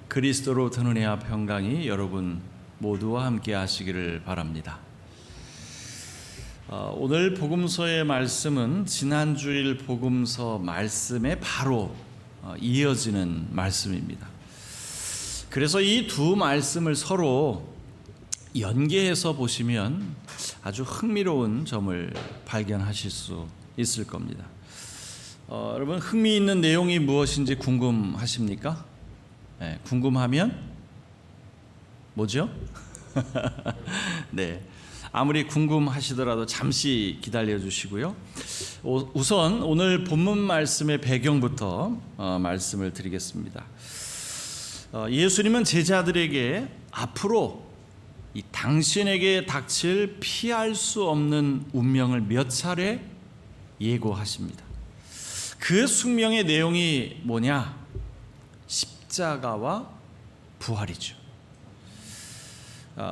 그리스도로 드는 은혜와 평강이 여러분 모두와 함께 하시기를 바랍니다. 오늘 복음서의 말씀은 지난주일 복음서 말씀에 바로 이어지는 말씀입니다. 그래서 이 두 말씀을 서로 연계해서 보시면 아주 흥미로운 점을 발견하실 수 있을 겁니다. 여러분 흥미있는 내용이 무엇인지 궁금하십니까? 네, 궁금하면 뭐죠? 네, 아무리 궁금하시더라도 잠시 기다려 주시고요. 우선 오늘 본문 말씀의 배경부터 말씀을 드리겠습니다. 예수님은 제자들에게 앞으로 이 당신에게 닥칠 피할 수 없는 운명을 몇 차례 예고하십니다. 그 숙명의 내용이 뭐냐? 십자가와 부활이죠.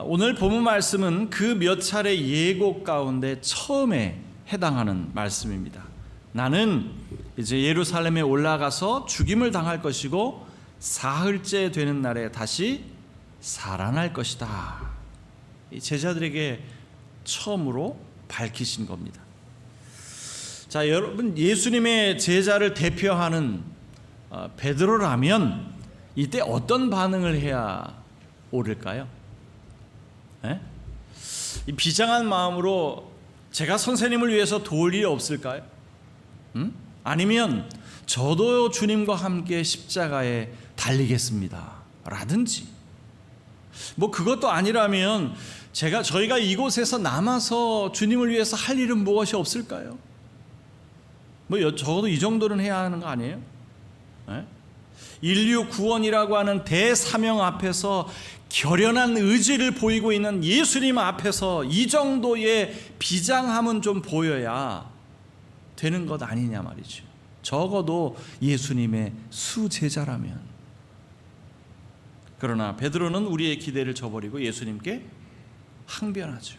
오늘 본문 말씀은 그 몇 차례 예고 가운데 처음에 해당하는 말씀입니다. 나는 이제 예루살렘에 올라가서 죽임을 당할 것이고 사흘째 되는 날에 다시 살아날 것이다. 이 제자들에게 처음으로 밝히신 겁니다. 자, 여러분 예수님의 제자를 대표하는 베드로라면 이때 어떤 반응을 해야 옳을까요? 네? 이 비장한 마음으로 제가 선생님을 위해서 도울 일이 없을까요? 아니면 저도 주님과 함께 십자가에 달리겠습니다 라든지, 뭐 그것도 아니라면 저희가 이곳에서 남아서 주님을 위해서 할 일은 무엇이 없을까요? 뭐 적어도 이 정도는 해야 하는 거 아니에요? 네? 인류 구원이라고 하는 대사명 앞에서 결연한 의지를 보이고 있는 예수님 앞에서 이 정도의 비장함은 좀 보여야 되는 것 아니냐 말이죠. 적어도 예수님의 수제자라면. 그러나 베드로는 우리의 기대를 저버리고 예수님께 항변하죠.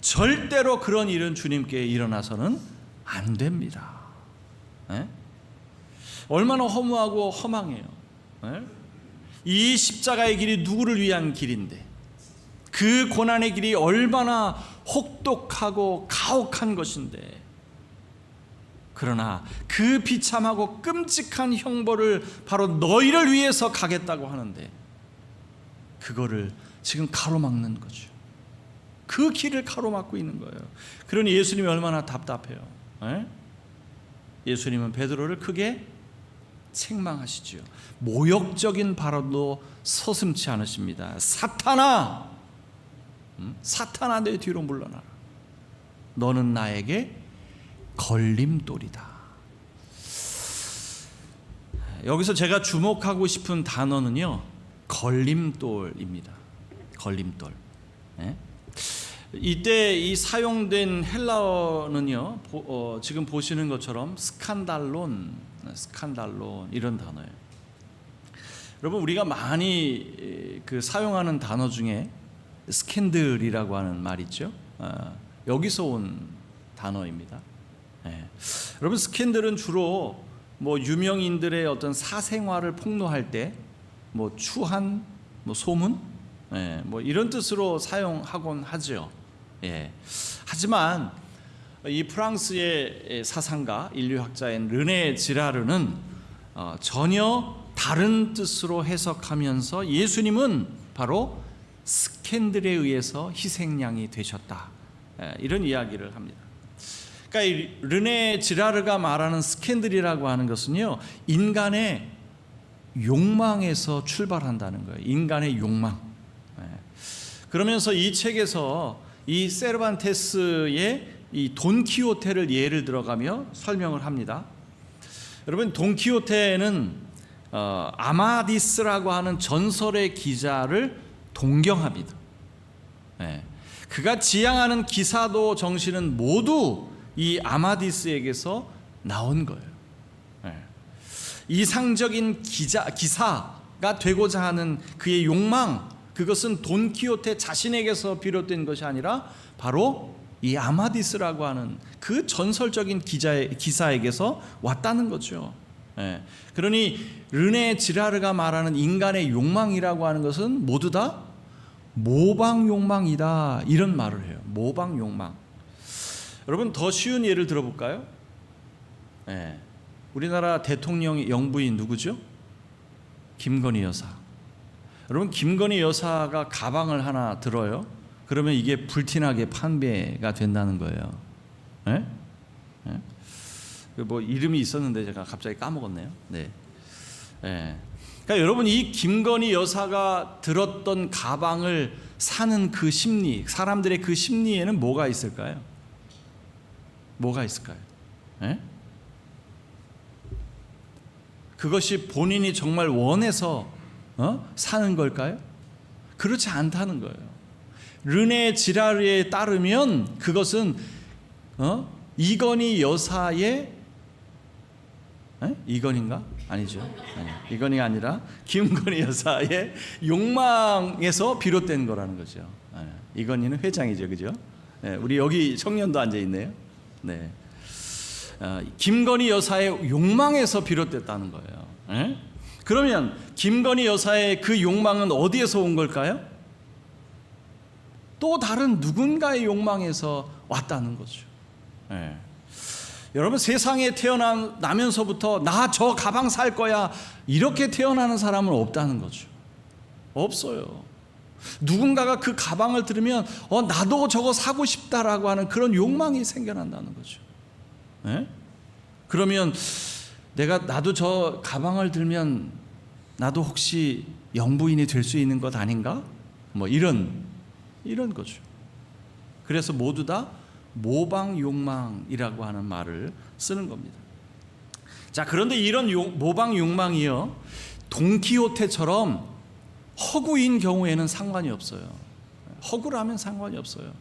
절대로 그런 일은 주님께 일어나서는 안 됩니다. 네? 얼마나 허무하고 허망해요. 네? 이 십자가의 길이 누구를 위한 길인데, 그 고난의 길이 얼마나 혹독하고 가혹한 것인데, 그러나 그 비참하고 끔찍한 형벌을 바로 너희를 위해서 가겠다고 하는데 그거를 지금 가로막는 거죠. 그 길을 가로막고 있는 거예요. 그러니 예수님이 얼마나 답답해요. 네? 예수님은 베드로를 크게 책망하시지요. 모욕적인 발언도 서슴지 않으십니다. 사탄아, 사탄아 내 뒤로 물러나라. 너는 나에게 걸림돌이다. 여기서 제가 주목하고 싶은 단어는요, 걸림돌입니다. 걸림돌. 네? 이때 이 사용된 헬라어는요, 지금 보시는 것처럼 스칸달론 이런 단어예요. 여러분 우리가 많이 사용하는 단어 중에 스캔들이라고 하는 말 있죠. 여기서 온 단어입니다. 네. 여러분 스캔들은 주로 뭐 유명인들의 어떤 사생활을 폭로할 때 뭐 추한, 뭐 소문, 뭐 이런 뜻으로 사용하곤 하죠. 예. 하지만 이 프랑스의 사상가 인류학자인 르네 지라르는 전혀 다른 뜻으로 해석하면서 예수님은 바로 스캔들에 의해서 희생양이 되셨다, 이런 이야기를 합니다. 그러니까 이 르네 지라르가 말하는 스캔들이라고 하는 것은요, 인간의 욕망에서 출발한다는 거예요. 인간의 욕망. 그러면서 이 책에서 이 세르반테스의 이 돈키호테를 예를 들어가며 설명을 합니다. 여러분 돈키호테는 아마디스라고 하는 전설의 기자를 동경합니다. 그가 지향하는 기사도 정신은 모두 이 아마디스에게서 나온 거예요. 이상적인 기사가 되고자 하는 그의 욕망, 그것은 돈키호테 자신에게서 비롯된 것이 아니라 바로 이 아마디스라고 하는 그 전설적인 기사에게서 왔다는 거죠. 예. 그러니 르네 지라르가 말하는 인간의 욕망이라고 하는 것은 모두 다 모방 욕망이다, 이런 말을 해요. 모방 욕망. 여러분, 더 쉬운 예를 들어볼까요? 예. 우리나라 대통령 영부인 누구죠? 김건희 여사. 여러분, 김건희 여사가 가방을 하나 들어요. 그러면 이게 불티나게 판매가 된다는 거예요. 예? 예? 뭐 이름이 있었는데 제가 갑자기 까먹었네요. 네. 예. 그러니까 여러분, 이 김건희 여사가 들었던 가방을 사는 그 심리, 사람들의 그 심리에는 뭐가 있을까요? 뭐가 있을까요? 예? 그것이 본인이 정말 원해서 사는 걸까요? 그렇지 않다는 거예요. 르네 지라르에 따르면 그것은 이건희 여사의 이건인가? 아니죠. 아니, 이건희가 아니라 김건희 여사의 욕망에서 비롯된 거라는 거죠. 이건희는 회장이죠, 그죠? 우리 여기 청년도 앉아 있네요. 네. 김건희 여사의 욕망에서 비롯됐다는 거예요. 그러면 김건희 여사의 그 욕망은 어디에서 온 걸까요? 또 다른 누군가의 욕망에서 왔다는 거죠. 여러분, 세상에 태어나면서부터 나 저 가방 살 거야 이렇게 태어나는 사람은 없다는 거죠. 없어요. 누군가가 그 가방을 들으면 나도 저거 사고 싶다라고 하는 그런 욕망이 생겨난다는 거죠. 그러면 나도 저 가방을 들면 나도 혹시 영부인이 될 수 있는 것 아닌가? 뭐 이런 거죠. 그래서 모두 다 모방 욕망이라고 하는 말을 쓰는 겁니다. 자, 그런데 이런 모방 욕망이요, 돈키호테처럼 허구인 경우에는 상관이 없어요. 허구라면 상관이 없어요.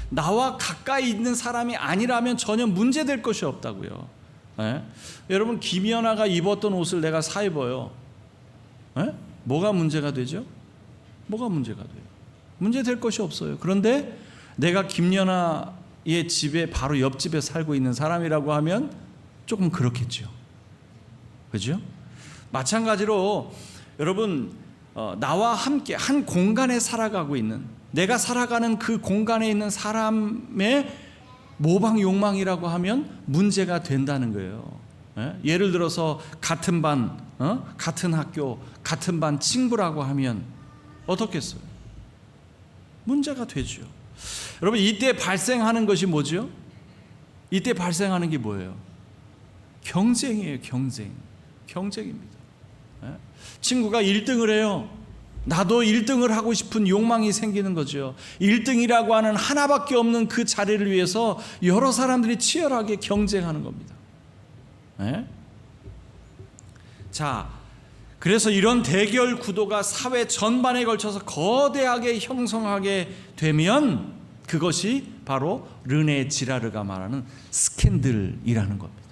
나와 가까이 있는 사람이 아니라면 전혀 문제될 것이 없다고요. 여러분, 김연아가 입었던 옷을 내가 사 입어요. 뭐가 문제가 되죠? 뭐가 문제가 돼요? 문제될 것이 없어요. 그런데 내가 김연아의 집에 바로 옆집에 살고 있는 사람이라고 하면 조금 그렇겠죠. 그죠? 마찬가지로 여러분, 나와 함께 한 공간에 살아가고 있는, 내가 살아가는 그 공간에 있는 사람의 모방 욕망이라고 하면 문제가 된다는 거예요. 예를 들어서 같은 반, 같은 학교, 같은 반 친구라고 하면 어떻겠어요? 문제가 되죠. 여러분, 이때 발생하는 것이 뭐죠? 이때 발생하는 게 뭐예요? 경쟁이에요. 경쟁입니다. 친구가 1등을 해요. 나도 1등을 하고 싶은 욕망이 생기는 거죠. 1등이라고 하는 하나밖에 없는 그 자리를 위해서 여러 사람들이 치열하게 경쟁하는 겁니다. 자, 그래서 이런 대결 구도가 사회 전반에 걸쳐서 거대하게 형성하게 되면 그것이 바로 르네 지라르가 말하는 스캔들이라는 겁니다.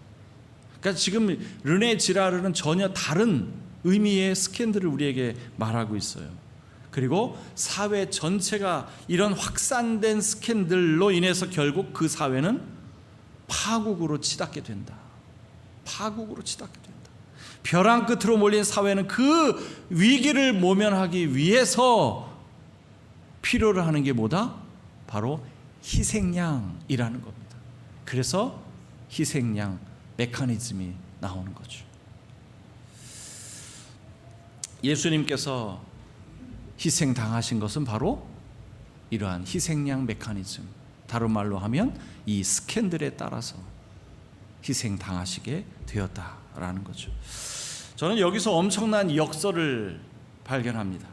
그러니까 지금 르네 지라르는 전혀 다른 의미의 스캔들을 우리에게 말하고 있어요. 그리고 사회 전체가 이런 확산된 스캔들로 인해서 결국 그 사회는 파국으로 치닫게 된다. 파국으로 치닫게 된다. 벼랑 끝으로 몰린 사회는 그 위기를 모면하기 위해서 필요로 하는 게 뭐다? 바로 희생양이라는 겁니다. 그래서 희생양 메커니즘이 나오는 거죠. 예수님께서 희생당하신 것은 바로 이러한 희생양 메커니즘, 다른 말로 하면 이 스캔들에 따라서 희생당하시게 되었다라는 거죠. 저는 여기서 엄청난 역설을 발견합니다.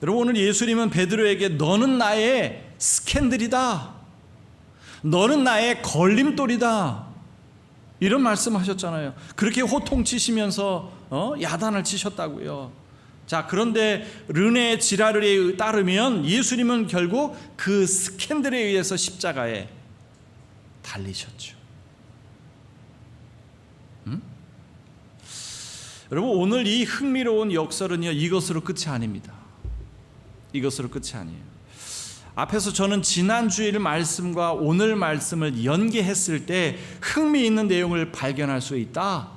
여러분, 오늘 예수님은 베드로에게 너는 나의 스캔들이다, 너는 나의 걸림돌이다, 이런 말씀하셨잖아요. 그렇게 호통치시면서 야단을 치셨다고요. 자, 그런데 르네 지라르에 따르면 예수님은 결국 그 스캔들에 의해서 십자가에 달리셨죠. 여러분, 오늘 이 흥미로운 역설은요, 이것으로 끝이 아닙니다. 이것으로 끝이 아니에요. 앞에서 저는 지난주일 말씀과 오늘 말씀을 연계했을 때 흥미있는 내용을 발견할 수 있다,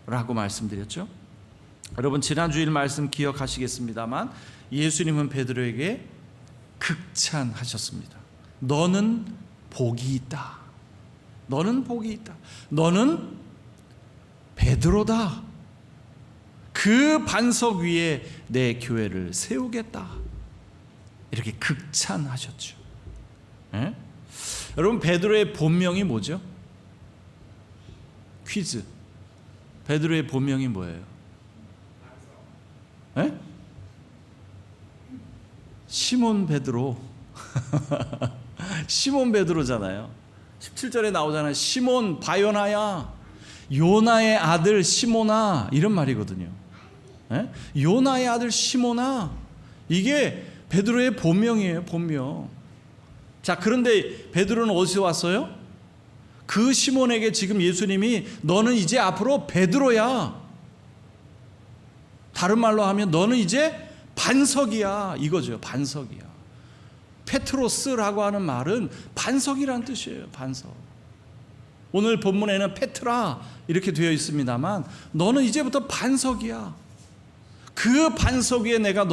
라고 말씀드렸죠. 여러분 지난 주일 말씀 기억하시겠습니다만 예수님은 베드로에게 극찬하셨습니다. 너는 복이 있다. 너는 복이 있다. 너는 베드로다. 그 반석 위에 내 교회를 세우겠다. 이렇게 극찬하셨죠. 예? 여러분 베드로의 본명이 뭐죠? 퀴즈. 베드로의 본명이 뭐예요? 예? 시몬 베드로. 시몬 베드로잖아요. 17절에 나오잖아요. 시몬 바요나야, 요나의 아들 시몬아, 이런 말이거든요. 예? 요나의 아들 시몬아, 이게 베드로의 본명이에요. 본명. 자, 그런데 베드로는 어디서 왔어요? 그 시몬에게 지금 예수님이 너는 이제 앞으로 베드로야, 다른 말로 하면 너는 이제 반석이야, 이거죠. 반석이야. 페트로스라고 하는 말은 반석이란 뜻이에요. 반석. 오늘 본문에는 페트라 이렇게 되어 있습니다만 너는 이제부터 반석이야. 그 반석 위에 내가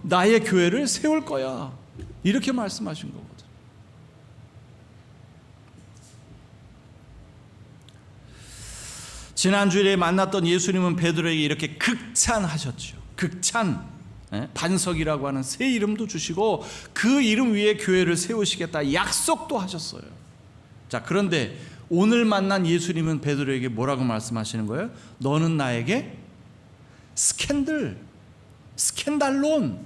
나의 교회를 세울 거야. 이렇게 말씀하신 거거든. 지난주에 만났던 예수님은 베드로에게 이렇게 극찬하셨죠. 극찬. 반석이라고 하는 새 이름도 주시고 그 이름 위에 교회를 세우시겠다 약속도 하셨어요. 자, 그런데 오늘 만난 예수님은 베드로에게 뭐라고 말씀하시는 거예요? 너는 나에게 스캔달론,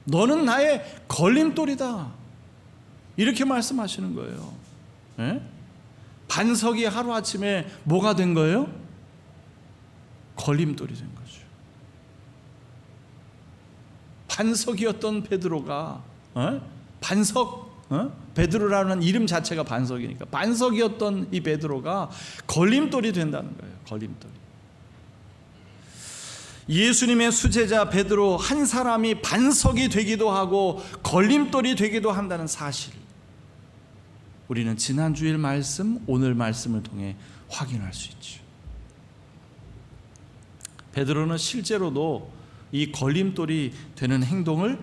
너는 나의 걸림돌이다, 이렇게 말씀하시는 거예요. 반석이 하루아침에 뭐가 된 거예요? 걸림돌이 된 거죠. 반석이었던 베드로가 베드로라는 이름 자체가 반석이니까 반석이었던 이 베드로가 걸림돌이 된다는 거예요. 걸림돌이. 예수님의 수제자 베드로 한 사람이 반석이 되기도 하고 걸림돌이 되기도 한다는 사실, 우리는 지난주일 말씀, 오늘 말씀을 통해 확인할 수 있죠. 베드로는 실제로도 이 걸림돌이 되는 행동을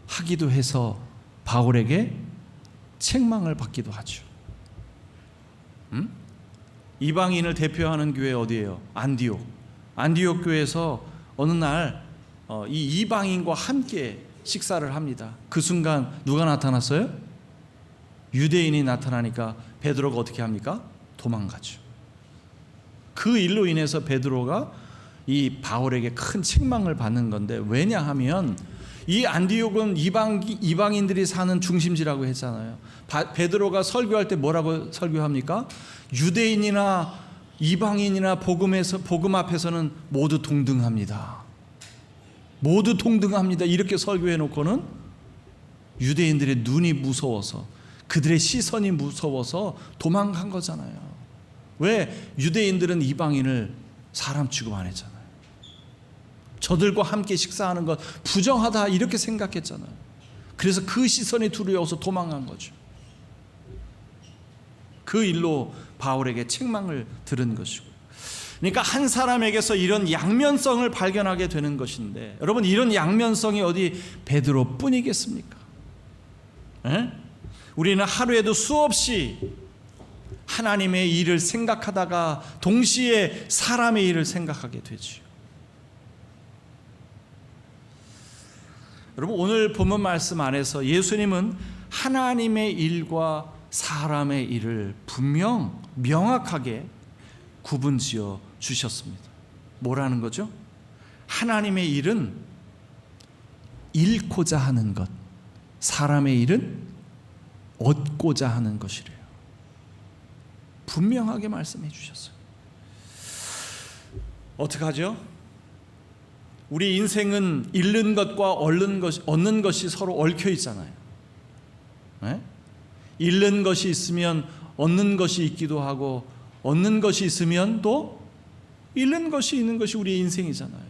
하기도 해서 바울에게 책망을 받기도 하죠. 이방인을 대표하는 교회 어디예요? 안디옥. 안디옥 교회에서 어느 날 이 이방인과 함께 식사를 합니다. 그 순간 누가 나타났어요? 유대인이 나타나니까 베드로가 어떻게 합니까? 도망가죠. 그 일로 인해서 베드로가 이 바울에게 큰 책망을 받는 건데, 왜냐하면 이 안디옥은 이방인들이 사는 중심지라고 했잖아요. 베드로가 설교할 때 뭐라고 설교합니까? 유대인이나 이방인이나 복음 앞에서는 모두 동등합니다. 모두 동등합니다. 이렇게 설교해 놓고는 유대인들의 눈이 무서워서, 그들의 시선이 무서워서 도망간 거잖아요. 왜? 유대인들은 이방인을 사람 취급 안 했잖아요. 저들과 함께 식사하는 것 부정하다 이렇게 생각했잖아요. 그래서 그 시선이 두려워서 도망간 거죠. 그 일로 바울에게 책망을 들은 것이고, 그러니까 한 사람에게서 이런 양면성을 발견하게 되는 것인데, 여러분 이런 양면성이 어디 베드로뿐이겠습니까? 우리는 하루에도 수없이 하나님의 일을 생각하다가 동시에 사람의 일을 생각하게 되죠. 여러분 오늘 본문 말씀 안에서 예수님은 하나님의 일과 사람의 일을 분명 명확하게 구분지어 주셨습니다. 뭐라는 거죠? 하나님의 일은 잃고자 하는 것, 사람의 일은 얻고자 하는 것이래요. 분명하게 말씀해 주셨어요. 어떡하죠? 우리 인생은 잃는 것과 얻는 것이 서로 얽혀 있잖아요. 잃는 것이 있으면 얻는 것이 있기도 하고, 얻는 것이 있으면 또 잃는 것이 있는 것이 우리의 인생이잖아요.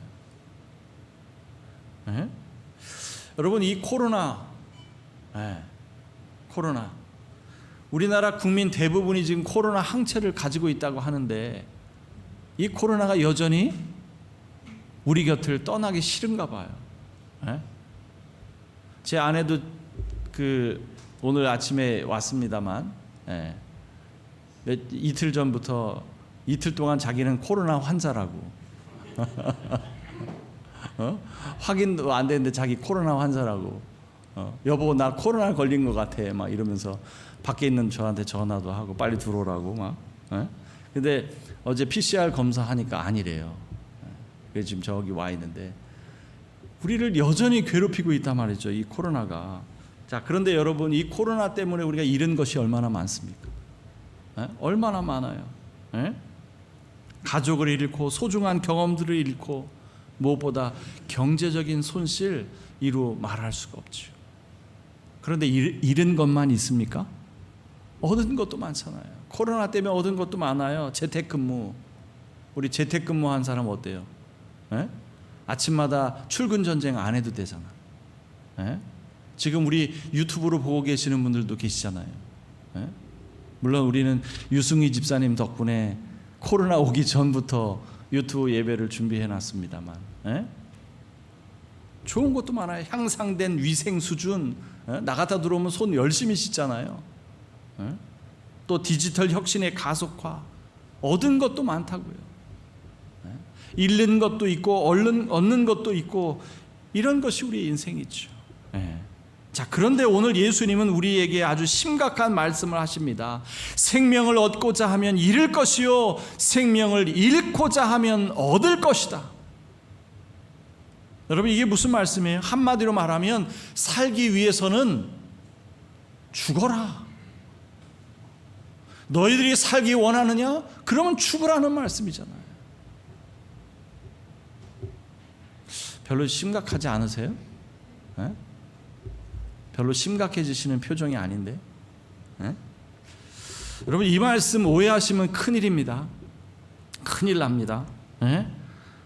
여러분 이 코로나, 우리나라 국민 대부분이 지금 코로나 항체를 가지고 있다고 하는데, 이 코로나가 여전히 우리 곁을 떠나기 싫은가 봐요. 예? 제 아내도 오늘 아침에 왔습니다만, 예, 이틀 전부터 이틀 동안 자기는 코로나 환자라고 확인도 안 됐는데 자기 코로나 환자라고, 여보 나 코로나 걸린 것 같아 막 이러면서 밖에 있는 저한테 전화도 하고 빨리 들어오라고 막. 근데 어제 PCR 검사하니까 아니래요. 그래서 지금 저기 와 있는데 우리를 여전히 괴롭히고 있단 말이죠, 이 코로나가. 자, 그런데 여러분, 이 코로나 때문에 우리가 잃은 것이 얼마나 많습니까? 얼마나 많아요. 가족을 잃고 소중한 경험들을 잃고 무엇보다 경제적인 손실 이루 말할 수가 없죠. 그런데 잃은 것만 있습니까? 얻은 것도 많잖아요. 코로나 때문에 얻은 것도 많아요. 재택근무. 우리 재택근무한 사람 어때요? 아침마다 출근 전쟁 안 해도 되잖아. 지금 우리 유튜브로 보고 계시는 분들도 계시잖아요. 물론 우리는 유승희 집사님 덕분에 코로나 오기 전부터 유튜브 예배를 준비해 놨습니다만, 좋은 것도 많아요. 향상된 위생 수준, 나갔다 들어오면 손 열심히 씻잖아요. 또 디지털 혁신의 가속화, 얻은 것도 많다고요. 잃는 것도 있고 얻는 것도 있고, 이런 것이 우리의 인생이죠. 자, 그런데 오늘 예수님은 우리에게 아주 심각한 말씀을 하십니다. 생명을 얻고자 하면 잃을 것이요, 생명을 잃고자 하면 얻을 것이다. 여러분, 이게 무슨 말씀이에요? 한마디로 말하면 살기 위해서는 죽어라. 너희들이 살기 원하느냐? 그러면 죽으라는 말씀이잖아요. 별로 심각하지 않으세요? 별로 심각해지시는 표정이 아닌데. 여러분, 이 말씀 오해하시면 큰일입니다. 큰일 납니다.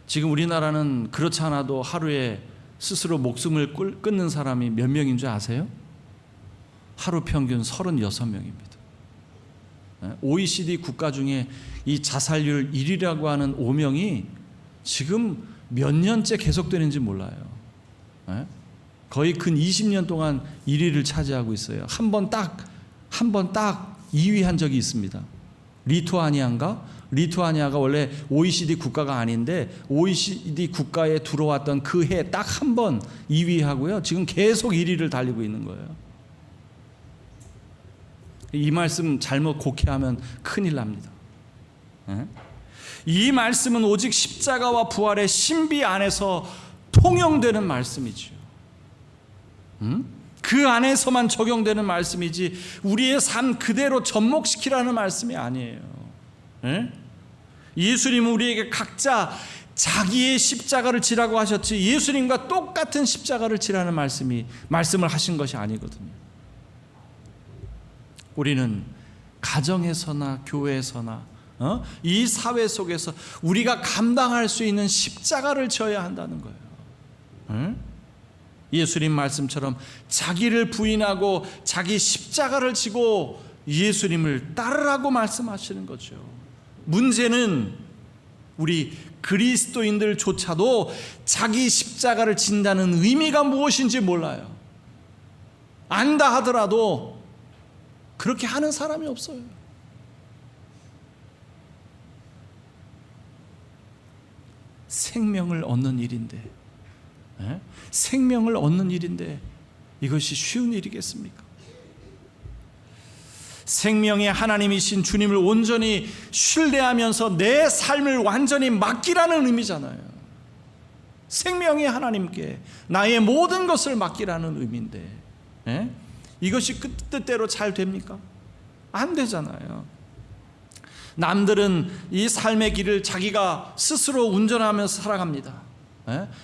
지금 우리나라는 그렇지 않아도 하루에 스스로 목숨을 끊는 사람이 몇 명인 줄 아세요? 하루 평균 36명입니다. OECD 국가 중에 이 자살률 1위라고 하는 오명이 지금 몇 년째 계속되는지 몰라요. 거의 근 20년 동안 1위를 차지하고 있어요. 한 번 딱 2위 한 적이 있습니다. 리투아니아가 원래 OECD 국가가 아닌데 OECD 국가에 들어왔던 그 해 딱 한 번 2위 하고요. 지금 계속 1위를 달리고 있는 거예요. 이 말씀 잘못 곡해하면 큰일 납니다. 이 말씀은 오직 십자가와 부활의 신비 안에서 통용되는 말씀이죠. 그 안에서만 적용되는 말씀이지 우리의 삶 그대로 접목시키라는 말씀이 아니에요. 예수님은 우리에게 각자 자기의 십자가를 지라고 하셨지 예수님과 똑같은 십자가를 지라는 말씀을 하신 것이 아니거든요. 우리는 가정에서나 교회에서나 이 사회 속에서 우리가 감당할 수 있는 십자가를 져야 한다는 거예요. 예수님 말씀처럼 자기를 부인하고 자기 십자가를 지고 예수님을 따르라고 말씀하시는 거죠. 문제는 우리 그리스도인들조차도 자기 십자가를 진다는 의미가 무엇인지 몰라요. 안다 하더라도 그렇게 하는 사람이 없어요. 생명을 얻는 일인데, 생명을 얻는 일인데 이것이 쉬운 일이겠습니까? 생명의 하나님이신 주님을 온전히 신뢰하면서 내 삶을 완전히 맡기라는 의미잖아요. 생명의 하나님께 나의 모든 것을 맡기라는 의미인데 이것이 그 뜻대로 잘 됩니까? 안 되잖아요. 남들은 이 삶의 길을 자기가 스스로 운전하면서 살아갑니다.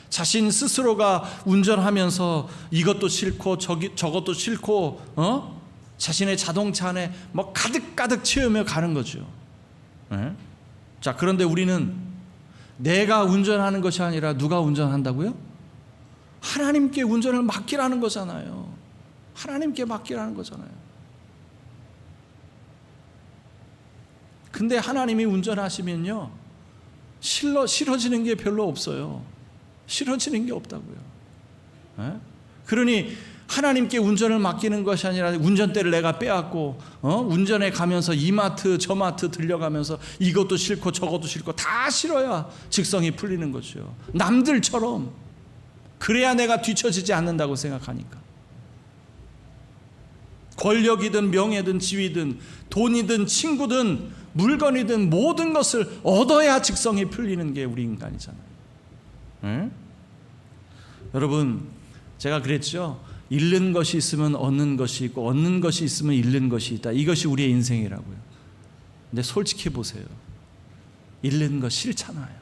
자신 스스로가 운전하면서 이것도 싫고 저것도 싫고 자신의 자동차 안에 뭐 가득가득 채우며 가는 거죠. 자, 그런데 우리는 내가 운전하는 것이 아니라 누가 운전한다고요? 하나님께 운전을 맡기라는 거잖아요. 하나님께 맡기라는 거잖아요. 근데 하나님이 운전하시면요, 싫어지는 게 별로 없어요. 싫어지는 게 없다고요. 에? 그러니 하나님께 운전을 맡기는 것이 아니라 운전대를 내가 빼앗고 운전해 가면서 이마트 저마트 들려가면서 이것도 싫고 저것도 싫고 다 싫어야 직성이 풀리는 거죠. 남들처럼 그래야 내가 뒤처지지 않는다고 생각하니까. 권력이든 명예든 지위든 돈이든 친구든 물건이든 모든 것을 얻어야 직성이 풀리는 게 우리 인간이잖아요. 네? 여러분, 제가 그랬죠. 잃는 것이 있으면 얻는 것이 있고 얻는 것이 있으면 잃는 것이 있다. 이것이 우리의 인생이라고요. 근데 솔직히 보세요. 잃는 거 싫잖아요.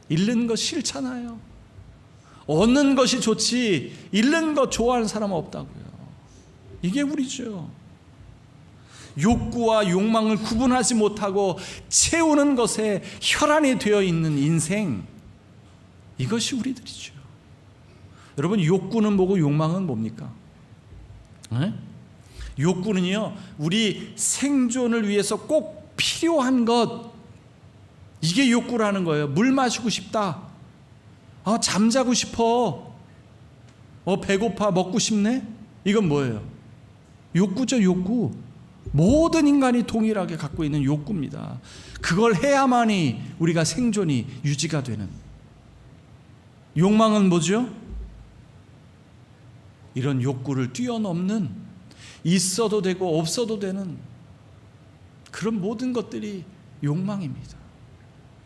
잃는 거 싫잖아요. 얻는 것이 좋지 잃는 거 좋아하는 사람은 없다고요. 이게 우리죠. 욕구와 욕망을 구분하지 못하고 채우는 것에 혈안이 되어 있는 인생, 이것이 우리들이죠. 여러분, 욕구는 뭐고 욕망은 뭡니까? 네? 욕구는요, 우리 생존을 위해서 꼭 필요한 것, 이게 욕구라는 거예요. 물 마시고 싶다. 잠자고 싶어. 배고파, 먹고 싶네. 이건 뭐예요? 욕구죠, 욕구. 모든 인간이 동일하게 갖고 있는 욕구입니다. 그걸 해야만이 우리가 생존이 유지가 되는. 욕망은 뭐죠? 이런 욕구를 뛰어넘는, 있어도 되고 없어도 되는 그런 모든 것들이 욕망입니다.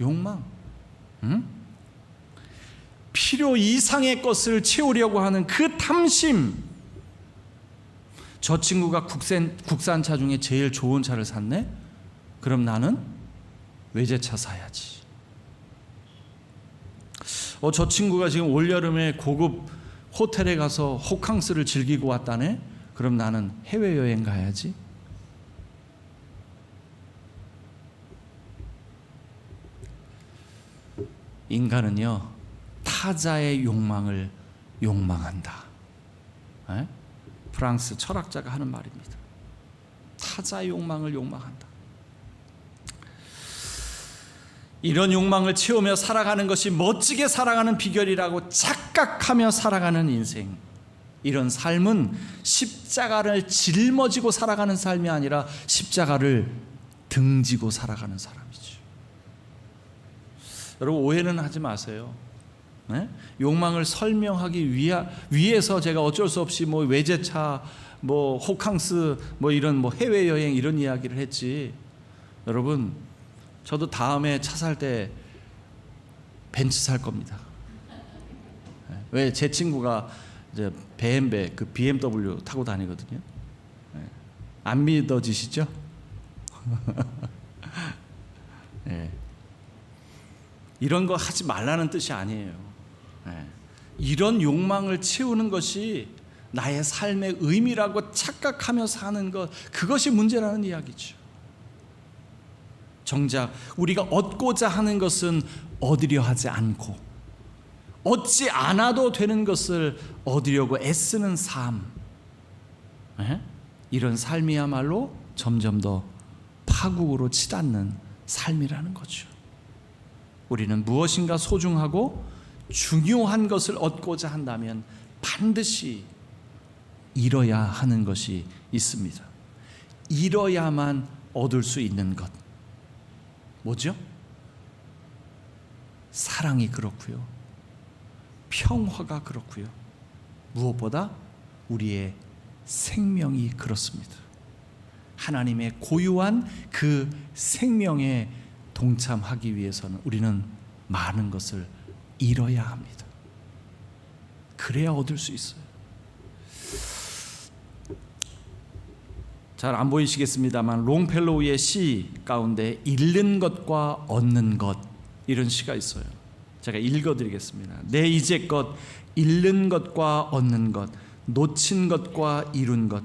욕망. 필요 이상의 것을 채우려고 하는 그 탐심. 저 친구가 국산차 중에 제일 좋은 차를 샀네? 그럼 나는 외제차 사야지. 저 친구가 지금 올여름에 고급 호텔에 가서 호캉스를 즐기고 왔다네? 그럼 나는 해외여행 가야지. 인간은요, 타자의 욕망을 욕망한다. 에? 프랑스 철학자가 하는 말입니다. 타자의 욕망을 욕망한다. 이런 욕망을 채우며 살아가는 것이 멋지게 살아가는 비결이라고 착각하며 살아가는 인생, 이런 삶은 십자가를 짊어지고 살아가는 삶이 아니라 십자가를 등지고 살아가는 사람이죠. 여러분, 오해는 하지 마세요. 네? 욕망을 설명하기 위해서 제가 어쩔 수 없이 외제차, 호캉스, 이런 해외여행 이런 이야기를 했지. 여러분, 저도 다음에 차 살 때 벤츠 살 겁니다. 왜? 제 친구가 이제 BMW, 그 BMW 타고 다니거든요. 안 믿어지시죠? 네. 이런 거 하지 말라는 뜻이 아니에요. 네. 이런 욕망을 채우는 것이 나의 삶의 의미라고 착각하며 사는 것, 그것이 문제라는 이야기죠. 정작 우리가 얻고자 하는 것은 얻으려 하지 않고 얻지 않아도 되는 것을 얻으려고 애쓰는 삶, 이런 삶이야말로 점점 더 파국으로 치닫는 삶이라는 거죠. 우리는 무엇인가 소중하고 중요한 것을 얻고자 한다면 반드시 잃어야 하는 것이 있습니다. 잃어야만 얻을 수 있는 것, 뭐죠? 사랑이 그렇고요, 평화가 그렇고요, 무엇보다 우리의 생명이 그렇습니다. 하나님의 고유한 그 생명에 동참하기 위해서는 우리는 많은 것을 잃어야 합니다. 그래야 얻을 수 있어요. 잘 안 보이시겠습니다만 롱펠로우의 시 가운데 잃는 것과 얻는 것, 이런 시가 있어요. 제가 읽어드리겠습니다. 내 이제껏 잃는 것과 얻는 것, 놓친 것과 이룬 것,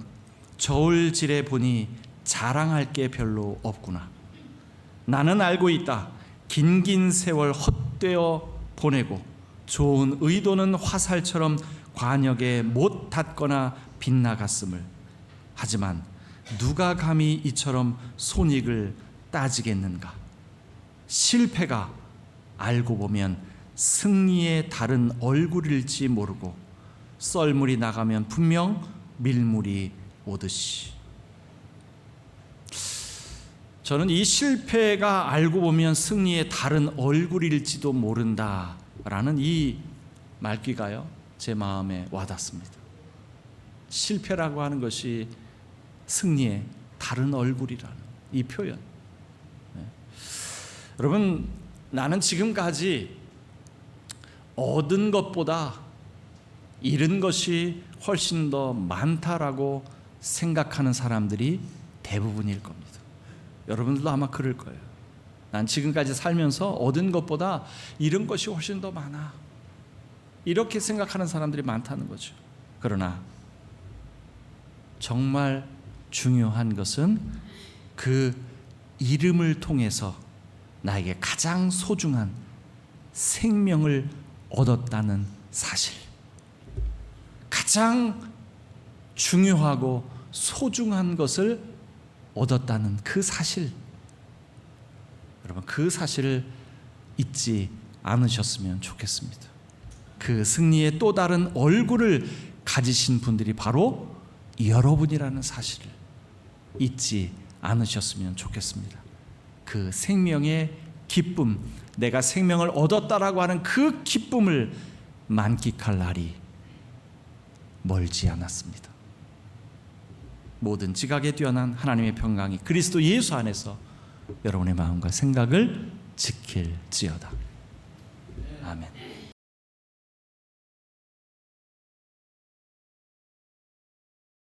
저울질해 보니 자랑할 게 별로 없구나. 나는 알고 있다. 긴긴 세월 헛되어 보내고 좋은 의도는 화살처럼 관역에 못 닿거나 빗나갔음을. 하지만 누가 감히 이처럼 손익을 따지겠는가. 실패가 알고 보면 승리의 다른 얼굴일지 모르고 썰물이 나가면 분명 밀물이 오듯이. 저는 이 실패가 알고 보면 승리의 다른 얼굴일지도 모른다라는 이 말귀가요, 제 마음에 와닿습니다. 실패라고 하는 것이 승리의 다른 얼굴이라는 이 표현. 여러분, 나는 지금까지 얻은 것보다 잃은 것이 훨씬 더 많다라고 생각하는 사람들이 대부분일 겁니다. 여러분들도 아마 그럴 거예요. 난 지금까지 살면서 얻은 것보다 잃은 것이 훨씬 더 많아, 이렇게 생각하는 사람들이 많다는 거죠. 그러나 정말 중요한 것은 그 잃음을 통해서 나에게 가장 소중한 생명을 얻었다는 사실, 가장 중요하고 소중한 것을 얻었다는 그 사실, 여러분, 그 사실을 잊지 않으셨으면 좋겠습니다. 그 승리의 또 다른 얼굴을 가지신 분들이 바로 여러분이라는 사실을 잊지 않으셨으면 좋겠습니다. 그 생명의 기쁨, 내가 생명을 얻었다라고 하는 그 기쁨을 만끽할 날이 멀지 않았습니다. 모든 지각에 뛰어난 하나님의 평강이 그리스도 예수 안에서 여러분의 마음과 생각을 지킬지어다.